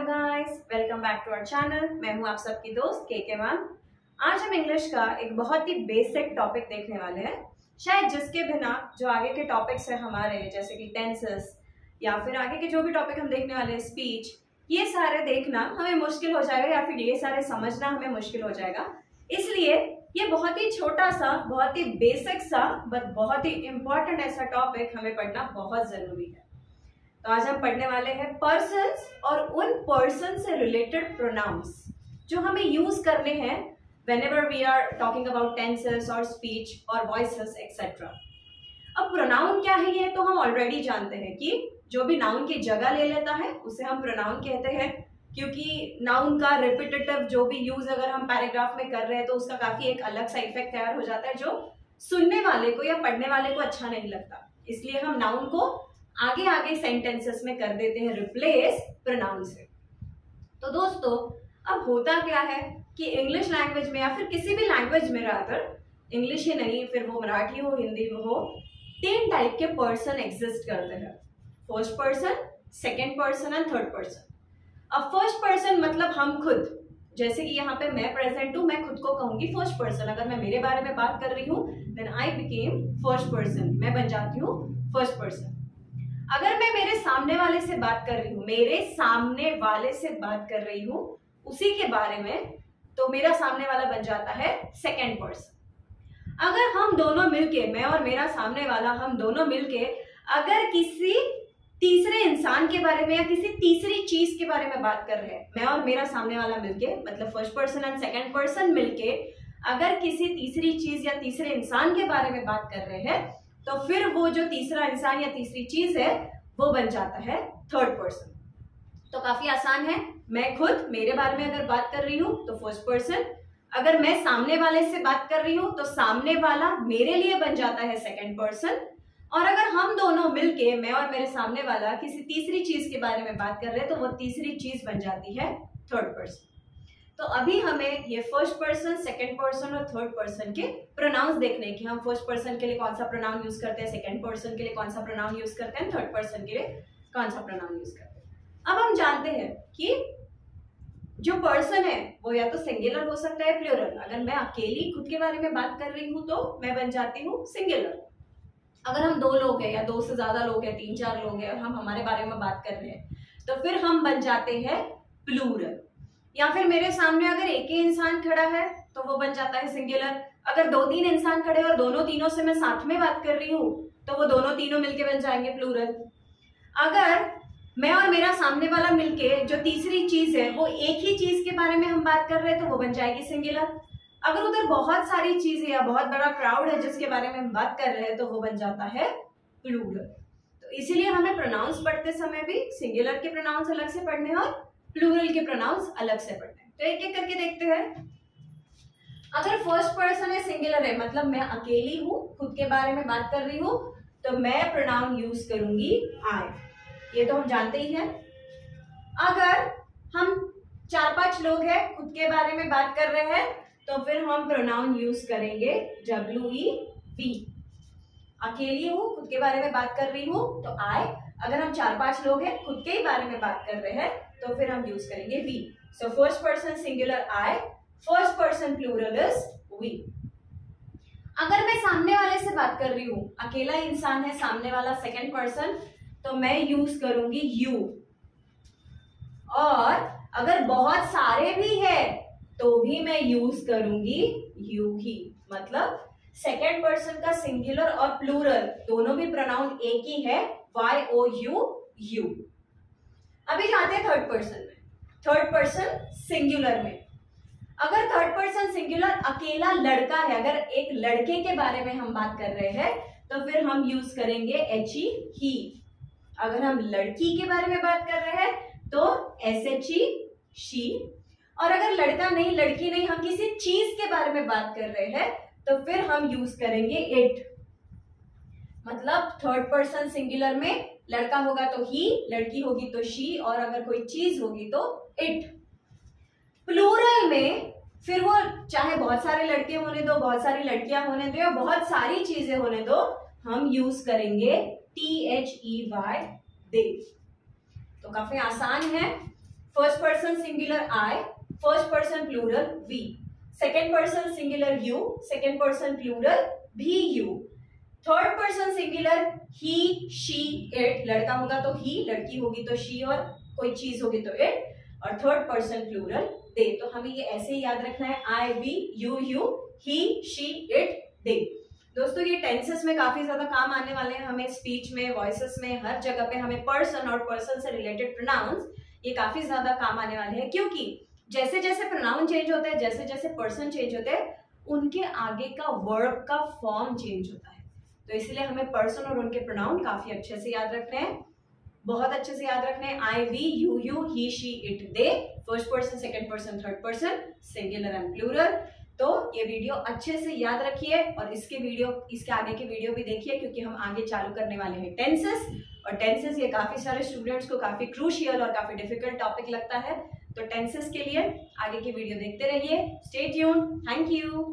Guys, welcome back to our channel. मैं हूं आप सबकी दोस्त के मैम। आज हम इंग्लिश का एक बहुत ही बेसिक टॉपिक देखने वाले हैं, शायद जिसके बिना जो आगे के टॉपिक्स हैं हमारे, जैसे कि टेंसेस या फिर आगे के जो भी टॉपिक हम देखने वाले हैं, स्पीच, ये सारे देखना हमें मुश्किल हो जाएगा या फिर ये सारे समझना हमें मुश्किल हो जाएगा। इसलिए ये बहुत ही छोटा सा, बहुत ही बेसिक सा बट बहुत ही इंपॉर्टेंट ऐसा टॉपिक हमें पढ़ना बहुत जरूरी है। तो आज हम पढ़ने वाले हैं पर्सन्स और उन पर्सन से रिलेटेड प्रोनाउंस जो हमें यूज करने हैं whenever we are talking about tenses और स्पीच और वॉइसेस एक्सेट्रा। अब प्रोनाउन क्या है ये तो हम ऑलरेडी जानते हैं कि जो भी नाउन की जगह ले लेता है उसे हम प्रोनाउन कहते हैं, क्योंकि नाउन का रिपीटेटिव जो भी यूज अगर हम पैराग्राफ में कर रहे हैं तो उसका काफी एक अलग सा इफेक्ट तैयार हो जाता है जो सुनने वाले को या पढ़ने वाले को अच्छा नहीं लगता। इसलिए हम नाउन को आगे आगे सेंटेंसेस में कर देते हैं रिप्लेस प्रोनाउन से। तो दोस्तों, अब होता क्या है कि इंग्लिश लैंग्वेज में या फिर किसी भी लैंग्वेज में, रादर इंग्लिश ही नहीं फिर वो मराठी हो, हिंदी हो, 3 टाइप के पर्सन एग्जिस्ट करते हैं। First person, second person and third person. अब फर्स्ट पर्सन मतलब हम खुद, जैसे कि यहाँ पे मैं प्रेजेंट हूं, मैं खुद को कहूंगी फर्स्ट पर्सन। अगर मैं मेरे बारे में बात कर रही हूँ then I became first person, मैं बन जाती हूँ फर्स्ट पर्सन। अगर मैं मेरे सामने वाले से बात कर रही हूँ, मेरे सामने वाले से बात कर रही हूँ उसी के बारे में, तो मेरा सामने वाला बन जाता है सेकेंड पर्सन। अगर हम दोनों मिलके, मैं और मेरा सामने वाला, हम दोनों मिलके अगर किसी तीसरे इंसान के बारे में या किसी तीसरी चीज के बारे में बात कर रहे हैं, मैं और मेरा सामने वाला मिलके, मतलब first person and second person मिलके अगर किसी तीसरी चीज या तीसरे इंसान के बारे में बात कर रहे हैं, तो फिर वो जो तीसरा इंसान या तीसरी चीज है वो बन जाता है थर्ड पर्सन। तो काफी आसान है, मैं खुद मेरे बारे में अगर बात कर रही हूँ तो फर्स्ट पर्सन, अगर मैं सामने वाले से बात कर रही हूँ तो सामने वाला मेरे लिए बन जाता है सेकंड पर्सन, और अगर हम दोनों मिलके, मैं और मेरे सामने वाला, किसी तीसरी चीज के बारे में बात कर रहे हैं तो वो तीसरी चीज बन जाती है थर्ड पर्सन। तो अभी हमें ये फर्स्ट पर्सन, सेकंड पर्सन और थर्ड पर्सन के प्रोनाउंस देखने हैं कि हम फर्स्ट पर्सन के लिए कौन सा प्रोनाउन यूज करते हैं, सेकंड पर्सन के लिए कौन सा प्रोनाउन यूज करते हैं, थर्ड पर्सन के लिए कौन सा प्रोनाउन यूज करते हैं। अब हम जानते हैं कि जो पर्सन है वो या तो सिंगुलर हो सकता है, प्लूरल। अगर मैं अकेली खुद के बारे में बात कर रही हूँ तो मैं बन जाती हूँ सिंगुलर। अगर हम 2 लोग हैं या 2 से ज्यादा लोग हैं, 3-4 लोग हैं और हम हमारे बारे में बात कर रहे हैं तो फिर हम बन जाते हैं प्लूरल। या फिर मेरे सामने अगर एक ही इंसान खड़ा है तो वो बन जाता है सिंगुलर। अगर 2-3 इंसान खड़े और दोनों तीनों से मैं साथ में बात कर रही हूँ तो वो दोनों तीनों मिलके बन जाएंगे प्लूरल। अगर मैं और मेरा सामने वाला मिलके जो तीसरी चीज है वो एक ही चीज के बारे में हम बात कर रहे हैं तो वो बन जाएगी सिंगुलर। अगर उधर बहुत सारी चीजें या बहुत बड़ा क्राउड है जिसके बारे में हम बात कर रहे हैं तो वो बन जाता है प्लूरल। तो इसीलिए हमें प्रोनाउंस पढ़ते समय भी सिंगुलर के प्रोनाउंस अलग से पढ़ने और प्लूरल के प्रोनाउंस अलग से पढ़ने। तो एक एक करके देखते हैं। अगर फर्स्ट पर्सन है, सिंगुलर है, मतलब मैं अकेली हूं, खुद के बारे में बात कर रही हूं, तो मैं प्रोनाउन यूज करूंगी आई, ये तो हम जानते ही हैं। अगर हम 4-5 लोग हैं, खुद के बारे में बात कर रहे हैं, तो फिर हम प्रोनाउन यूज करेंगे WE। अकेली हूं, खुद के बारे में बात कर रही हूं तो आई। अगर हम 4-5 लोग हैं, खुद के ही बारे में बात कर रहे हैं, तो फिर हम यूज करेंगे we. So first person singular I, first person plural is we. अगर मैं सामने वाले से बात कर रही हूं, अकेला इंसान है सामने वाला सेकंड पर्सन, तो मैं यूज करूंगी यू। और अगर बहुत सारे भी है तो भी मैं यूज करूंगी यू ही। मतलब सेकेंड पर्सन का सिंगुलर और प्लूरल दोनों भी प्रोनाउन एक ही है, YOU, यू। अभी जाते हैं थर्ड पर्सन में। थर्ड पर्सन सिंगुलर में, अगर थर्ड पर्सन सिंगुलर अकेला लड़का है, अगर एक लड़के के बारे में हम बात कर रहे हैं तो फिर हम यूज करेंगे HE, ही। अगर हम लड़की के बारे में बात कर रहे हैं तो SHE, शी। और अगर लड़का नहीं, लड़की नहीं, हम किसी चीज के बारे में बात कर रहे हैं तो फिर हम यूज करेंगे इट। मतलब थर्ड पर्सन सिंगुलर में लड़का होगा तो ही, लड़की होगी तो शी, और अगर कोई चीज होगी तो इट। प्लूरल में फिर वो चाहे बहुत सारे लड़के होने दो, बहुत सारी लड़कियां होने दो, या बहुत सारी चीजें होने दो, हम यूज करेंगे THEY, दे। तो काफी आसान है। First person singular I, first person plural we, second person singular you, second person plural भी you, third person singular he she it, लड़का होगा तो ही, लड़की होगी तो शी और कोई चीज होगी तो इट, और थर्ड पर्सन प्लूरल दे। तो हमें ये ऐसे ही याद रखना है, I we you you, he she it they. दोस्तों ये टेंसेस में काफी ज्यादा काम आने वाले हैं हमें, स्पीच में, वॉइसेस में, हर जगह पे हमें पर्सन और पर्सन से रिलेटेड प्रोनाउंस ये काफी ज्यादा काम आने वाले हैं, क्योंकि जैसे जैसे प्रोनाउन चेंज होते हैं, जैसे जैसे पर्सन चेंज होते हैं, उनके आगे का वर्ब का फॉर्म चेंज होता है। तो इसलिए हमें पर्सन और उनके प्रोनाउन काफी अच्छे से याद रखने हैं, बहुत अच्छे से याद रखने हैं। I we you you, he she it they, first person, second person, third person, singular and plural. तो ये वीडियो अच्छे से याद रखिए और इसके आगे के वीडियो भी देखिए, क्योंकि हम आगे चालू करने वाले हैं टेंसेस, और टेंसेस ये काफी सारे स्टूडेंट्स को काफी क्रूशियल और काफी डिफिकल्ट टॉपिक लगता है। तो टेंसेस के लिए आगे की वीडियो देखते रहिए। Stay tuned, thank you.